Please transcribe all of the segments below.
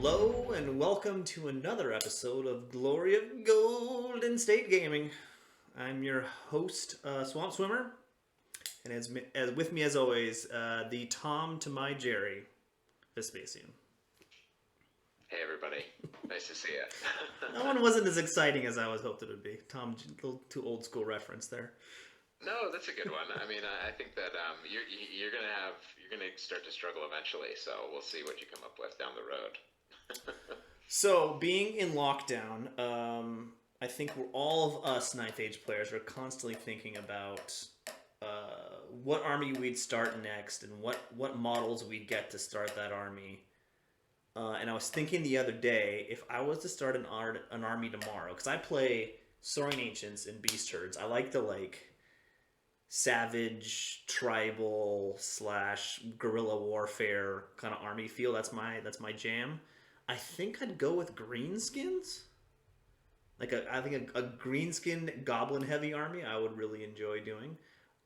Hello and welcome to another episode of Glory of Golden State Gaming. I'm your host, SwampSwimmer, and as with me as always, the Tom to my Jerry, Vespasian. Hey everybody, nice to see you. That one wasn't as exciting as I was hoped it would be. Tom, a little too old school reference there. No, that's a good one. I mean, I think that you're gonna start to struggle eventually. So we'll see what you come up with down the road. So, being in lockdown, I think all of us Ninth Age players are constantly thinking about what army we'd start next and what models we'd get to start that army. And I was thinking the other day, if I was to start an army tomorrow, because I play Soaring Ancients and Beast Herds, I like the savage, tribal slash guerrilla warfare kind of army feel. That's my jam. I think I'd go with greenskins. I think a greenskin goblin heavy army I would really enjoy doing.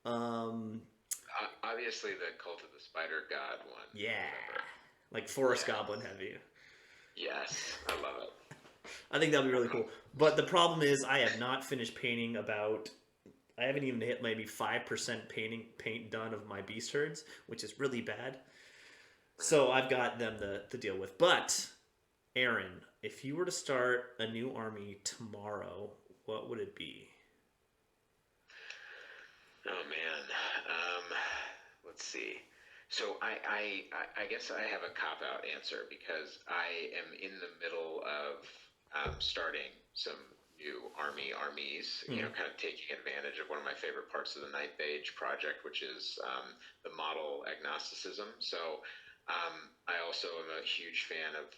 Um, Obviously, the Cult of the Spider God one. yeah, Remember? like forest Yeah. goblin heavy. Yes, I love it. I think that'd be really cool. But the problem is, I have not finished painting about. I haven't even hit maybe 5% paint done of my beast herds, which is really bad. So I've got them to deal with. But Aaron, if you were to start a new army tomorrow, what would it be? Oh man. Um, let's see. So I guess I have a cop out answer because I am in the middle of starting some new armies. You know, Hmm. kind of taking advantage of one of my favorite parts of the Ninth Age project, which is the model agnosticism. So I also am a huge fan of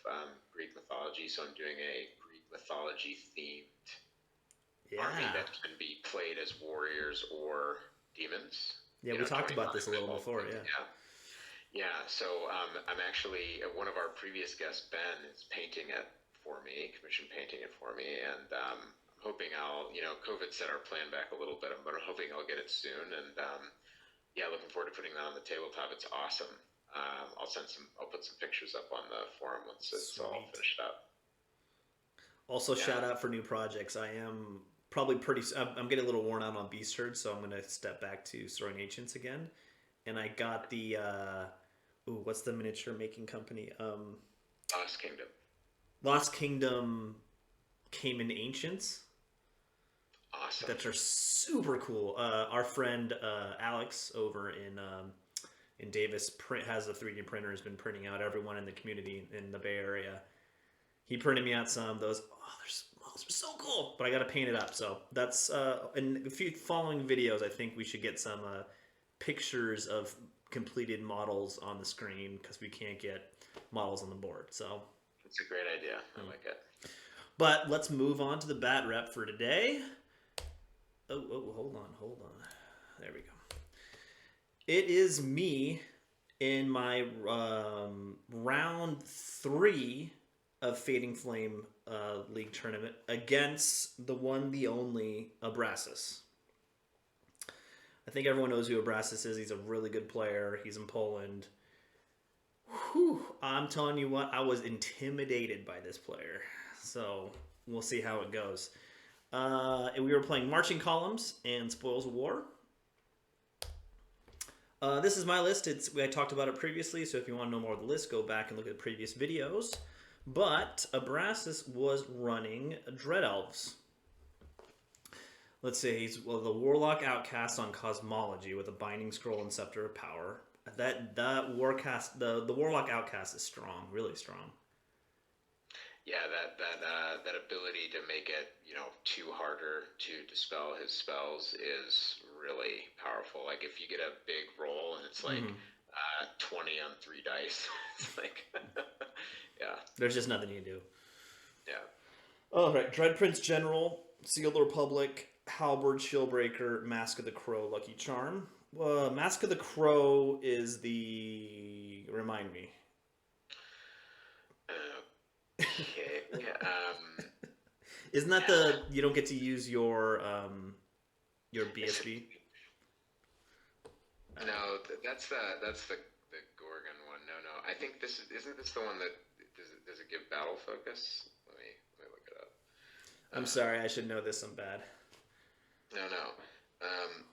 Greek mythology, so I'm doing a Greek mythology themed army Yeah. that can be played as warriors or demons. Yeah, we talked 25 about this a little mil. before, yeah. Yeah. Yeah, so I'm actually one of our previous guests, Ben, is painting it for me, commission painting it for me, and I'm hoping COVID set our plan back a little bit, but I'm hoping I'll get it soon, and yeah, looking forward to putting that on the tabletop. It's awesome. I'll put some pictures up on the forum once it's all Sweet. finished up. Also, Yeah. shout out for new projects. I am probably pretty. I'm getting a little worn out on Beast Herd, so I'm going to step back to Soaring Ancients again. And I got the. What's the miniature making company? Lost Kingdom. Lost Kingdom came in Ancients Awesome. that are super cool. Our friend Alex over in Davis has a 3D printer. Has been printing out everyone in the community in the Bay Area. He printed me out some of those. Oh, those are so cool. But I got to paint it up. So that's in a few following videos. I think we should get some pictures of completed models on the screen because we can't get models on the board. So, It's a great idea. I like it. but let's move on to the bat rep for today. Hold on. There we go. It is me in my round 3 of Fading Flame League tournament against the one, the only Abrasis. I think everyone knows who Abrasis is. He's a really good player. He's in Poland. Whew, I'm telling you what, I was intimidated by this player. So we'll see how it goes. And we were playing Marching Columns and Spoils of War. This is my list. I talked about it previously, so if you want to know more of the list, go back and look at previous videos. But Abrasis was running Dread Elves. Let's see, he's the Warlock Outcast on Cosmology with a Binding Scroll and Scepter of Power. That Warcast, the Warlock Outcast is strong, really strong. Yeah, that ability to make it, two harder to dispel his spells is really powerful. Like if you get a big roll and it's like Mm-hmm. 20 on 3 dice, it's like, yeah, There's just nothing you can do. yeah. All right, Dread Prince General, Seal of the Republic, Halberd, Shieldbreaker, Mask of the Crow, Lucky Charm. Mask of the Crow is the. Remind me. Okay. Isn't that Yeah. the you don't get to use your Is it, BSB? no, that's the Gorgon one. No, no. I think this isn't this the one that does it give battle focus? Let me look it up. I'm Uh, sorry, I should know this. I'm bad. no, no.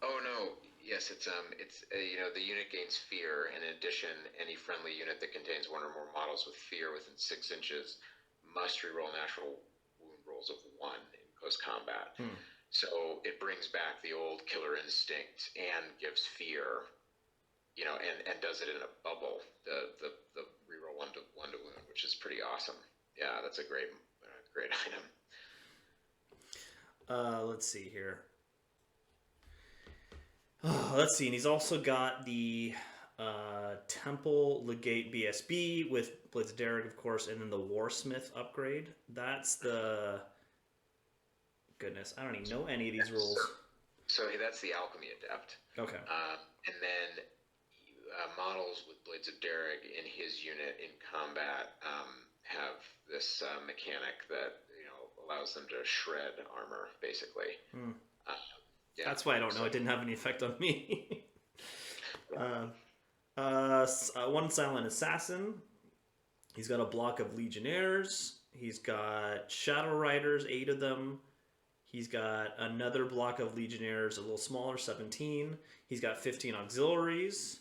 Oh no. Yes, the unit gains fear, and in addition, any friendly unit that contains one or more models with fear within 6 inches must reroll natural wound rolls of 1 in close combat. Hmm. So it brings back the old killer instinct and gives fear, and does it in a bubble. The reroll one to wound, which is pretty awesome. Yeah, that's a great item. Let's see here. Let's see, and he's also got the Temple Legate BSB with Blitz Derek, of course, and then the Warsmith upgrade. That's the goodness. I don't even know any of these rules. So that's the Alchemy Adept. Okay. And then models with Blades of Derek in his unit in combat have this mechanic that allows them to shred armor, basically. Hmm. Uh, yeah. That's why I don't know. It didn't have any effect on me. One Silent Assassin. He's got a block of Legionnaires. He's got Shadow Riders, 8 of them. He's got another block of Legionnaires, a little smaller, 17. He's got 15 auxiliaries,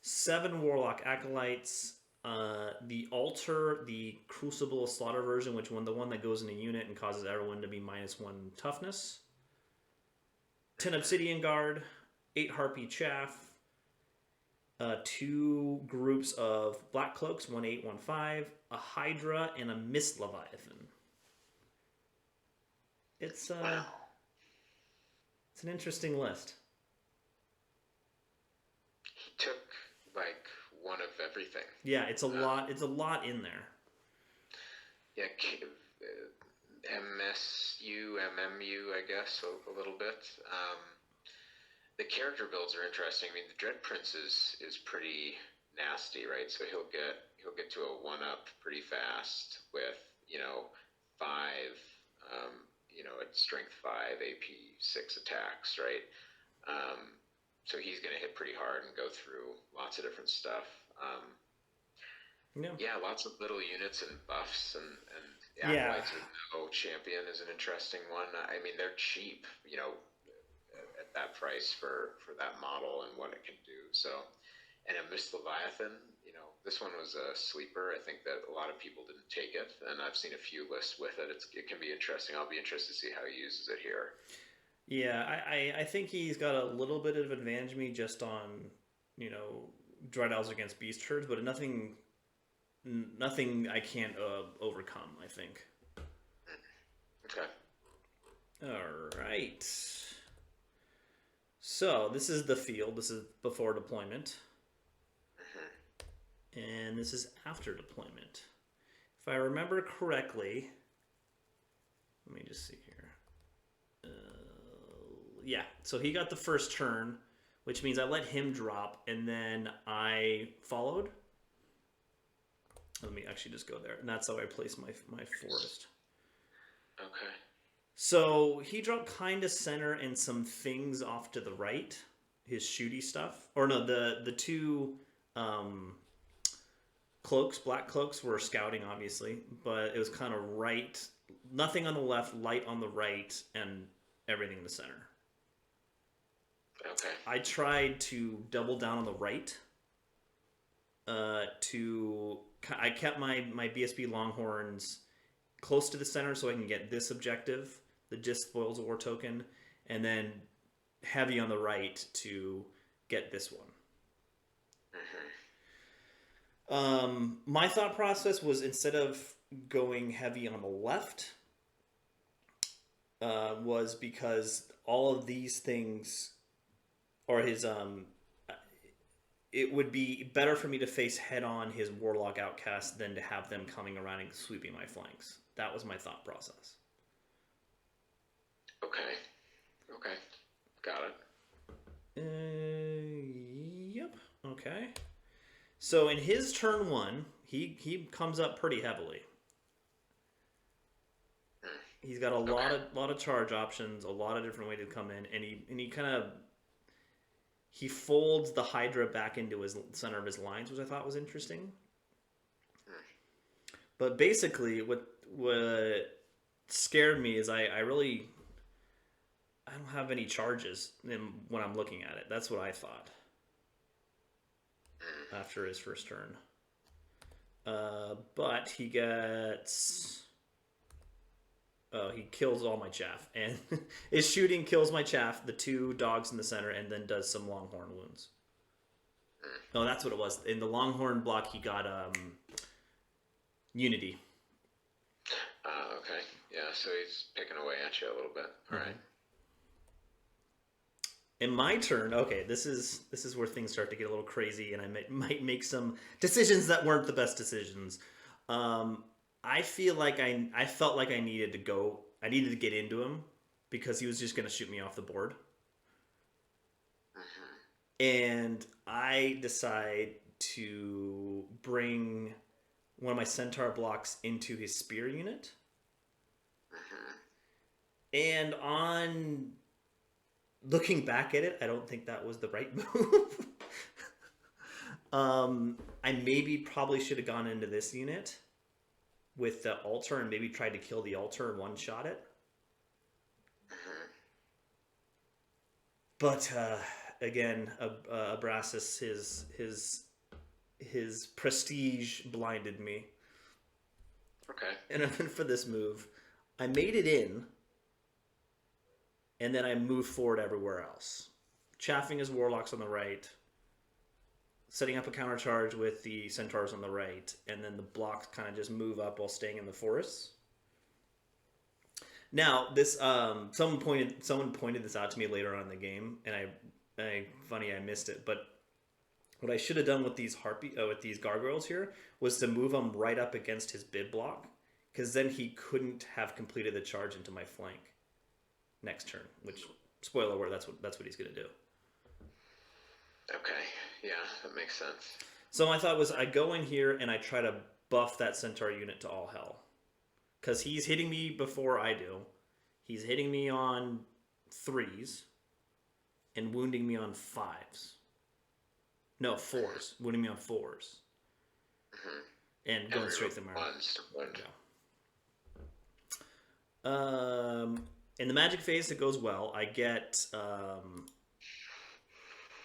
7 Warlock Acolytes, the Altar, the Crucible Slaughter version, the one that goes in a unit and causes everyone to be -1 toughness, 10 Obsidian Guard, 8 Harpy Chaff, 2 groups of Black Cloaks, 1/8, 1/5, a Hydra, and a Mist Leviathan. It's Wow. It's an interesting list. He took like one of everything. Yeah, it's a lot. It's a lot in there. Yeah, MSU, MMU, I guess, a little bit. The character builds are interesting. I mean, the Dread Prince is pretty nasty, right? So he'll get to a 1-up pretty fast with 5, at strength 5, AP 6 attacks, right? So he's going to hit pretty hard and go through lots of different stuff. Yeah, lots of little units and buffs and acolytes with no champion is an interesting one. I mean, they're cheap, at that price for that model and what it can do. So, and a Mist Leviathan, this one was a sleeper. I think that a lot of people didn't take it, and I've seen a few lists with it. It can be interesting. I'll be interested to see how he uses it here. Yeah, I think he's got a little bit of advantage to me just on, Dread Elves against Beast Herds, but nothing I can't overcome, I think. Okay. All right. So this is the field. This is before deployment. And this is after deployment. If I remember correctly, let me just see here. Yeah, so he got the first turn, which means I let him drop, and then I followed. Let me actually just go there. And that's how I place my forest. Okay. So he dropped kind of center and some things off to the right. His shooty stuff. Or no, the 2 cloaks, black cloaks, were scouting, obviously. But it was kind of right. Nothing on the left, light on the right, and everything in the center. Okay. I tried to double down on the right. I kept my BSB Longhorns close to the center so I can get this objective, the Just Spoils of War token, and then heavy on the right to get this one. My thought process was, instead of going heavy on the left, was because all of these things, or his it would be better for me to face head on his Warlock Outcast than to have them coming around and sweeping my flanks. That was my thought process. Okay. Got it. Yep. Okay. So in his turn 1, he comes up pretty heavily. He's got a lot of charge options, a lot of different ways to come in, and he kind of folds the Hydra back into his center of his lines, which I thought was interesting. But basically, what scared me is I don't have any charges when I'm looking at it. That's what I thought after his first turn. But he gets. Oh, he kills all my chaff, and his shooting kills my chaff, the two dogs in the center, and then does some longhorn wounds. Oh, that's what it was. In the longhorn block, he got unity. Okay. Yeah, so he's picking away at you a little bit. All right. In my turn, okay, this is where things start to get a little crazy, and I might make some decisions that weren't the best decisions. I feel like I felt like I needed to go. I needed to get into him because he was just going to shoot me off the board, and I decide to bring one of my centaur blocks into his spear unit. And on looking back at it, I don't think that was the right move. I maybe probably should have gone into this unit with the altar and maybe tried to kill the altar and one shot it. But again, Abrasis, his prestige blinded me. Okay. And I went for this move. I made it in, and then I moved forward everywhere else. Chaffing his warlocks on the right, setting up a countercharge with the centaurs on the right, and then the blocks kind of just move up while staying in the forests. Now, this someone pointed this out to me later on in the game, and I missed it. But what I should have done with these with these gargoyles here was to move them right up against his bid block, because then he couldn't have completed the charge into my flank next turn. Which, spoiler alert, that's what he's gonna do. Okay, yeah, that makes sense. So my thought was I go in here and I try to buff that centaur unit to all hell, because he's hitting me before I do. He's hitting me on 3s and wounding me on 5s. No, 4s. Wounding me on 4s. And going straight through my ones. Yeah. In the magic phase, it goes well. I get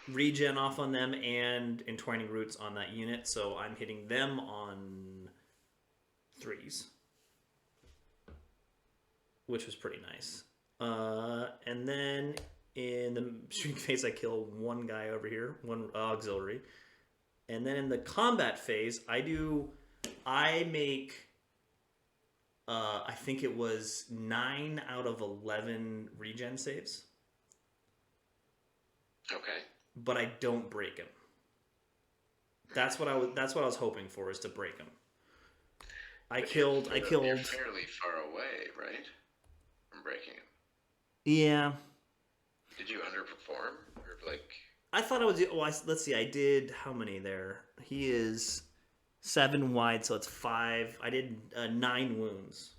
regen off on them and entwining roots on that unit, so I'm hitting them on 3s, which was pretty nice. And then in the shooting phase, I kill one guy over here, one auxiliary. And then in the combat phase, I make, I think it was 9 out of 11 regen saves. Okay. But I don't break him. That's what I was hoping for, is to break him. I killed. You're fairly far away, right, from breaking him. Yeah. Did you underperform, or like? I thought I was. Well, let's see. I did how many there? He is 7 wide, so it's 5. I did 9 wounds.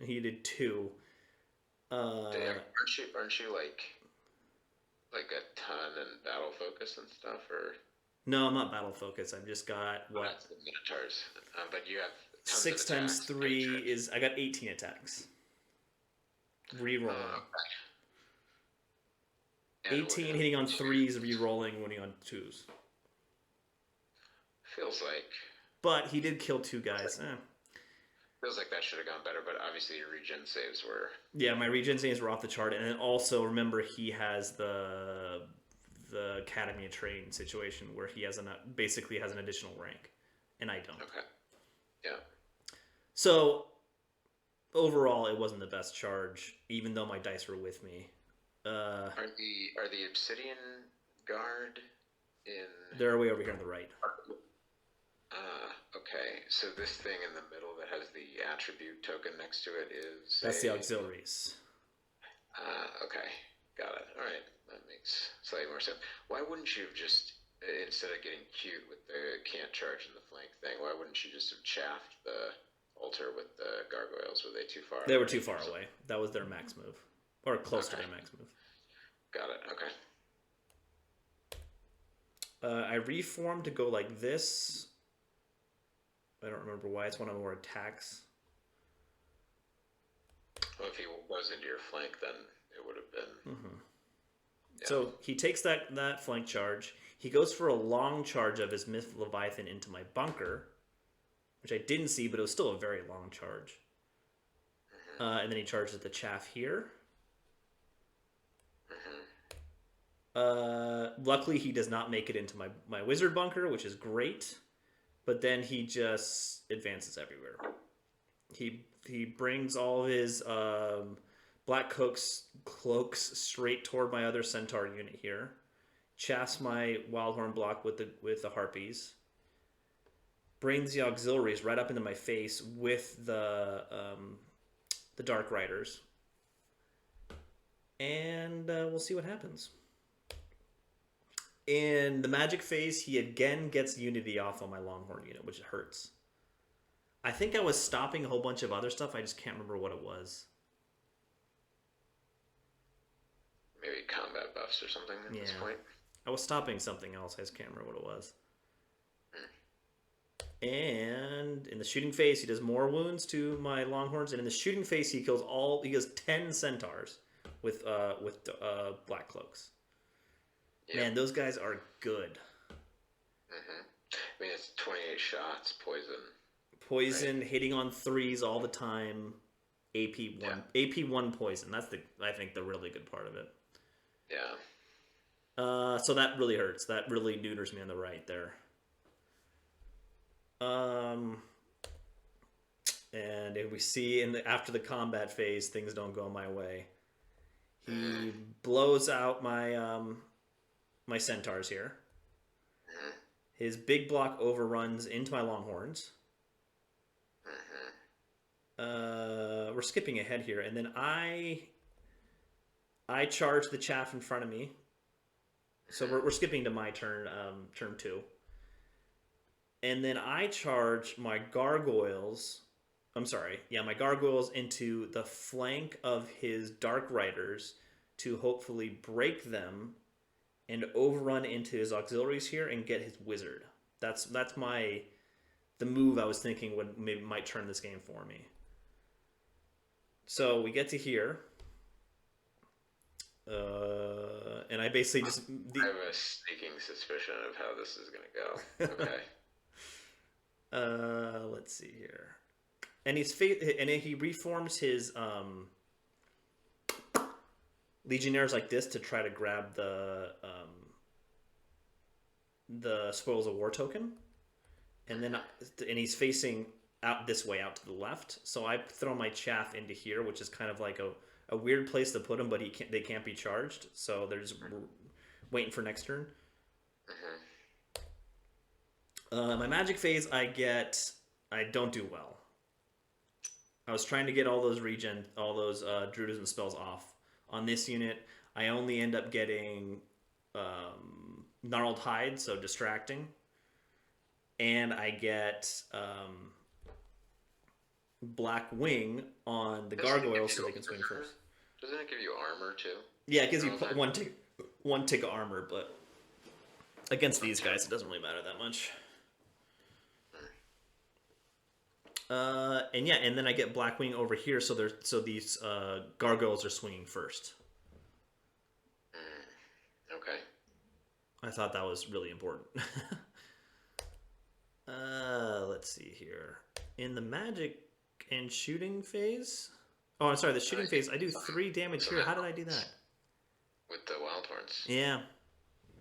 He did 2. Aren't you like a ton in battle focus and stuff, or? No, I'm not battle focused. I've just got what? That's the minotaurs, but you have tons 6 of times attacks, 3 is I got 18 attacks. Rerolling. Okay. 18 hitting on 3s, rerolling, winning on 2s. Feels like. But he did kill 2 guys. Feels like that should have gone better, but obviously your regen saves were. Yeah, my regen saves were off the chart, and then also remember he has the Academy of Train situation where he has basically has an additional rank, and I don't. Okay. Yeah. So overall, it wasn't the best charge, even though my dice were with me. Are the Obsidian Guard in? They're way over here on the right. Okay. So this thing in the middle that has the attribute token next to it is. That's the auxiliaries. Okay. Got it. All right. That makes slightly more sense. Why wouldn't you have just, instead of getting cute with the can't charge in the flank thing, why wouldn't you just have chaffed the altar with the gargoyles? Were they too far away? They were too far away. That was their max move. Or close to their max move. Got it. Okay. I reformed to go like this I don't remember why. It's one of more attacks. Well, if he was into your flank, then it would have been. Yeah. So he takes that flank charge. He goes for a long charge of his Myth Leviathan into my bunker, which I didn't see, but it was still a very long charge. And then he charges the chaff here. Luckily, he does not make it into my wizard bunker, which is great. But then he just advances everywhere. He brings all of his black cloaks straight toward my other centaur unit here. Chaffs my wildhorn block with the harpies. Brings the auxiliaries right up into my face with the dark riders. And we'll see what happens. In the magic phase, he again gets unity off on my longhorn unit, which hurts. I think I was stopping a whole bunch of other stuff. I just can't remember what it was. Maybe combat buffs or something at this point. I was stopping something else. I just can't remember what it was. And in the shooting phase, he does more wounds to my longhorns. And in the shooting phase, he kills 10 centaurs with black cloaks. Yep. Man, those guys are good. I mean, it's 28 shots, poison, right? Hitting on 3s all the time. AP1 poison. That's I think the really good part of it. Yeah. So that really hurts. That really neuters me on the right there. And if we see after the combat phase, things don't go my way. He blows out my my centaurs here. His big block overruns into my longhorns. We're skipping ahead here, and then I charge the chaff in front of me. So we're skipping to my turn, turn 2. And then I charge my gargoyles. My gargoyles into the flank of his dark riders to hopefully break them and overrun into his auxiliaries here and get his wizard. That's the move I was thinking might turn this game for me. So we get to here. And I basically just... I have a sneaking suspicion of how this is going to go. Okay. Let's see here. And he reforms his legionnaires like this to try to grab the Spoils of War token. And he's facing out this way, out to the left. So I throw my chaff into here, which is kind of like a weird place to put them, but they can't be charged. So they're just waiting for next turn. My magic phase, I don't do well. I was trying to get all those druidism spells off. On this unit, I only end up getting Gnarled Hide, so distracting. And I get Black Wing on the gargoyles so they can swing first. Doesn't it give you armor too? Yeah, it gives you one tick of armor, but against these guys, it doesn't really matter that much. And then I get Blackwing over here, so these gargoyles are swinging first. Okay. I thought that was really important. Let's see here. In the magic and shooting phase... Oh, I'm sorry, the shooting phase, I do 3 damage here. How did I do that? With the wild horns. Yeah.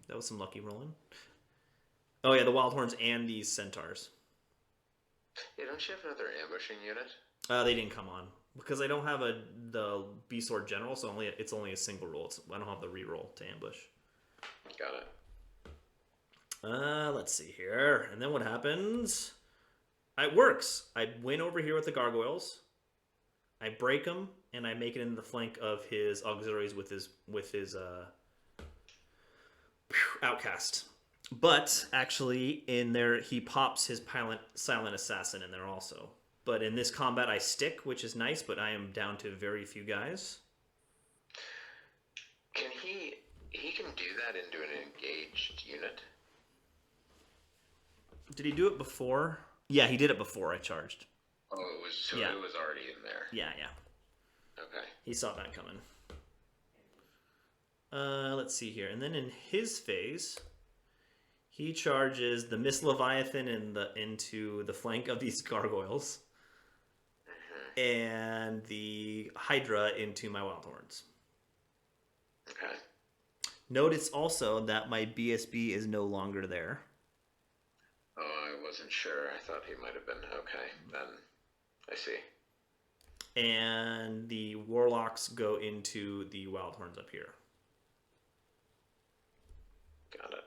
That was some lucky rolling. Oh yeah, the wild horns and these centaurs. Yeah, don't you have another ambushing unit? They didn't come on because I don't have the B-Sword General, so it's only a single roll. I don't have the reroll to ambush. Got it. Let's see here, and then what happens? It works. I win over here with the gargoyles. I break them, and I make it into the flank of his auxiliaries with his outcast. But actually, in there, he pops his silent assassin in there also. But in this combat, I stick, which is nice. But I am down to very few guys. Can he can do that into an engaged unit? Did he do it before? Yeah, he did it before I charged. Oh, it was so Yeah, it was already in there. yeah, yeah. Okay. He saw that coming. Let's see here. And then in his phase, he charges the Mist Leviathan into the flank of these gargoyles Hmm. and the Hydra into my Wild Horns. Okay. Notice also that my BSB is no longer there. Oh, I wasn't sure. I thought he might have been. Okay, then I see. And the Warlocks go into the Wild Horns up here. Got it.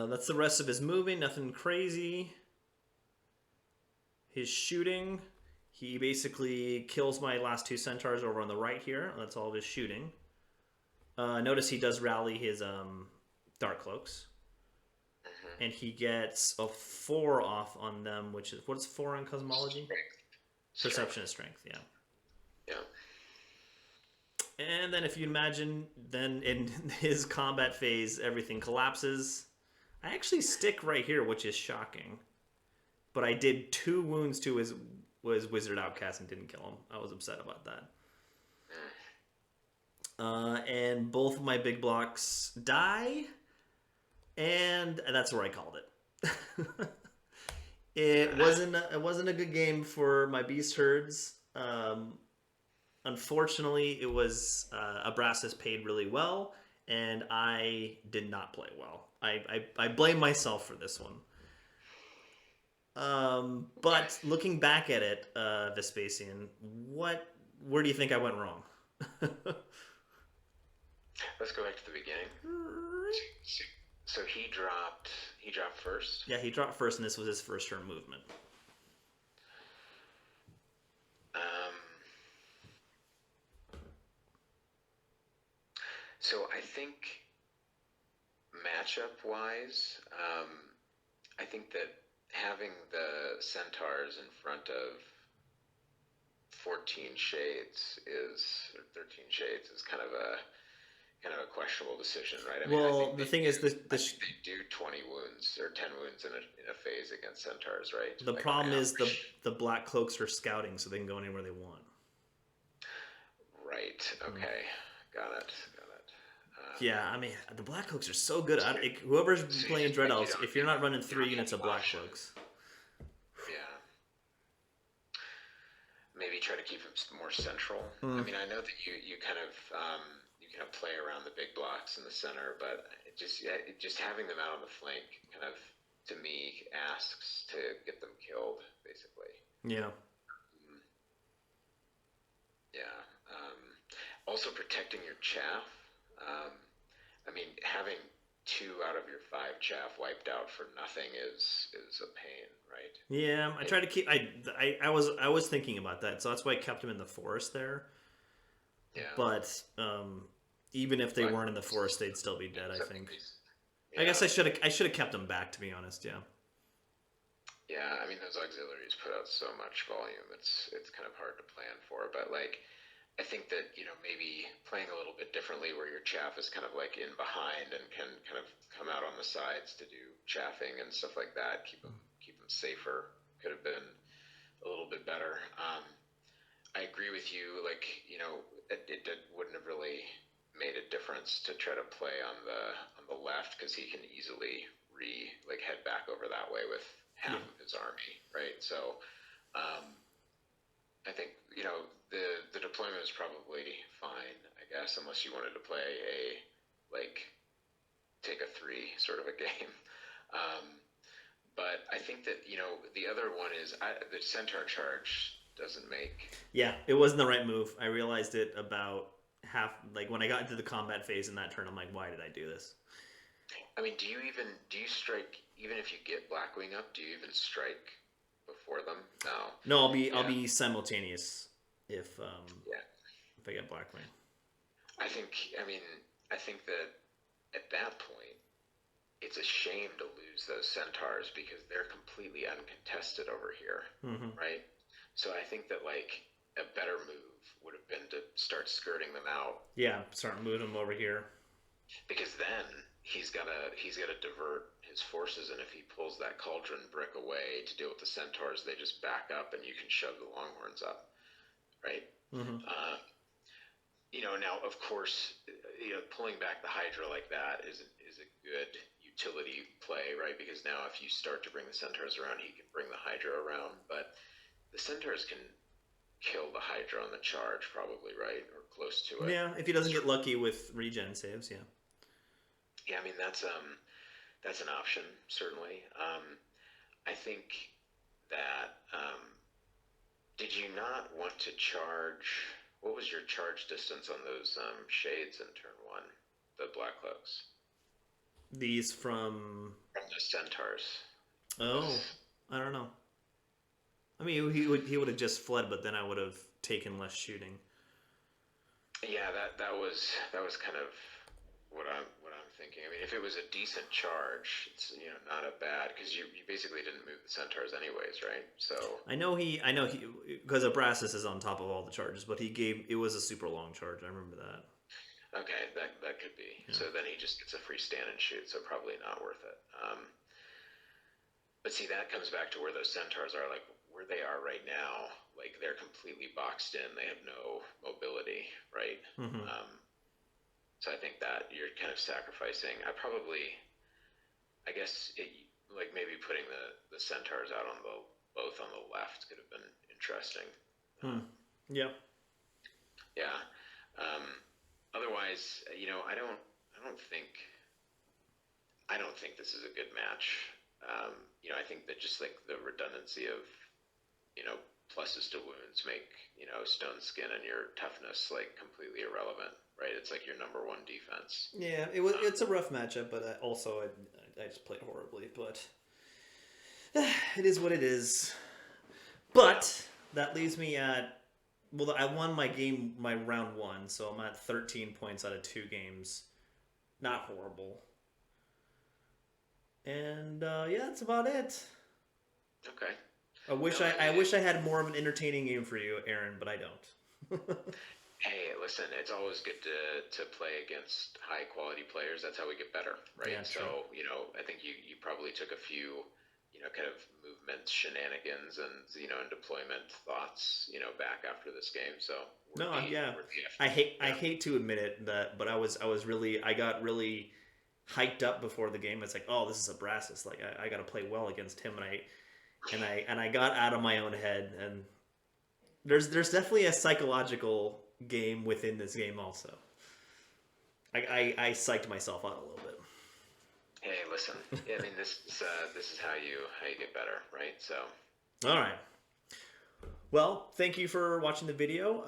That's the rest of his moving. Nothing crazy. His shooting, he basically kills my last two centaurs over on the right here. That's all of his shooting. Notice he does rally his dark cloaks, Hmm. and he gets a 4 off on them, which is what's 4 on cosmology? Strength. Perception Strength. is strength, yeah. Yeah. And then if you imagine, then in his combat phase, everything collapses. I actually stick right here, which is shocking. But I did 2 wounds to his Wizard Outcast and didn't kill him. I was upset about that. And both of my big blocks die, and that's where I called it. It wasn't a good game for my beast herds. Unfortunately, it was Abraxas paid really well, and I did not play well. I blame myself for this one. But looking back at it, Vespasian, where do you think I went wrong? Let's go back to the beginning. So he dropped first. Yeah, he dropped first, and this was his first turn movement. Um, so I think matchup wise, I think that having the centaurs in front of 14 shades is or 13 shades is kind of a questionable decision, right? I mean, Well, the thing is, they do 20 wounds or 10 wounds in a phase against centaurs, right? the Like on problem is average. the black cloaks are scouting, so they can go anywhere they want. Right. Mm. Okay. Got it. Got it. Yeah, I mean, the black cloaks are so good. Whoever's So playing Dread Elves, if you're not running you 3 don't have units of the black option. cloaks, Yeah. Maybe try to keep it more central. I mm. mean, I know that you kind of play around the big blocks in the center, but just having them out on the flank kind of to me asks to get them killed, basically. Yeah. Mm, yeah. Also protecting your chaff. Um, I mean, having 2 out of your 5 chaff wiped out for nothing is a pain, right? Yeah, I try to keep. I was thinking about that, so that's why I kept them in the forest there. Yeah. But even if they Black weren't in the Ops forest, they'd still be dead. I think. I Yeah. guess I should have kept them back, to be honest. Yeah. Yeah, I mean those auxiliaries put out so much volume. It's kind of hard to plan for, but like I think that, maybe playing a little bit differently where your chaff is kind of like in behind and can kind of come out on the sides to do chaffing and stuff like that, keep them safer could have been a little bit better. I agree with you. Like, it wouldn't have really made a difference to try to play on the left because he can easily head back over that way with half Yeah. of his army, right? So, um, I think the deployment is probably fine, I guess, unless you wanted to play a like take a 3 sort of a game. Um, but I think that the other one is the centaur charge doesn't make. Yeah, it wasn't the right move. I realized it about half, like when I got into the combat phase in that turn. I'm like, why did I do this? I mean, do you strike even if you get Blackwing up? Do you even strike before them? No. No, I'll Yeah. be simultaneous if Yeah. if I get Blackwing. I think that at that point, it's a shame to lose those centaurs because they're completely uncontested over here, Hmm. right? So I think that like a better move would have been to start skirting them out Yeah, start moving them over here. because then he's gotta divert his his forces, and if he pulls that cauldron brick away to deal with the centaurs, they just back up, and you can shove the longhorns up, right? Mm-hmm. Now of course, pulling back the Hydra like that is a good utility play, right? Because now if you start to bring the centaurs around, he can bring the Hydra around, but the centaurs can kill the Hydra on the charge, probably, right, or close to it. Yeah, if he doesn't get lucky with regen saves, yeah. Yeah, I mean that's an option, certainly. I think that did you not want to charge? What was your charge distance on those shades in turn one? The black cloaks These from from the centaurs. oh, Was I don't know. I mean, he would have just fled, but then I would have taken less shooting. Yeah, that was kind of what I'm thinking. I mean, if it was a decent charge, it's not a bad, because you basically didn't move the centaurs anyways, right? So I know he because Abraxas is on top of all the charges, but he gave it was a super long charge. I remember that. okay, that could be. Yeah. So then he just gets a free stand and shoot, so probably not worth it. But see, that comes back to where those centaurs are, like where they are right now. Like they're completely boxed in; they have no mobility, right? Mm-hmm. Um, so I think that you're kind of sacrificing. I guess, like maybe putting the centaurs out on the both on the left could have been interesting. Hmm. Yeah. Yeah. Um, Otherwise, I don't think this is a good match. I think that just like the redundancy of pluses to wounds make stone skin and your toughness like completely irrelevant, right? It's like your number one defense. Yeah, it's a rough matchup, but also I just played horribly. But it is what it is. But that leaves me at I won my round one, so I'm at 13 points out of 2 games. Not horrible. And yeah, that's about it. Okay. I wish I had more of an entertaining game for you, Aaron, but I don't. Hey, listen, it's always good to play against high quality players. That's how we get better, right? Yeah, So, true. I think you probably took a few, kind of movement shenanigans and deployment thoughts, back after this game. So No, yeah. worth the effort. I hate to admit it that, but I got really hyped up before the game. It's like, oh, this is a Brassus. Like I got to play well against him, and I got out of my own head. And there's definitely a psychological game within this game also. I psyched myself out a little bit. Hey, listen. Yeah, I mean, this is how you get better, right? So All right. Well, thank you for watching the video.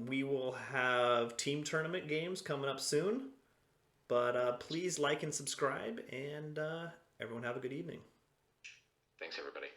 We will have team tournament games coming up soon. But please like and subscribe, and everyone have a good evening. thanks, everybody.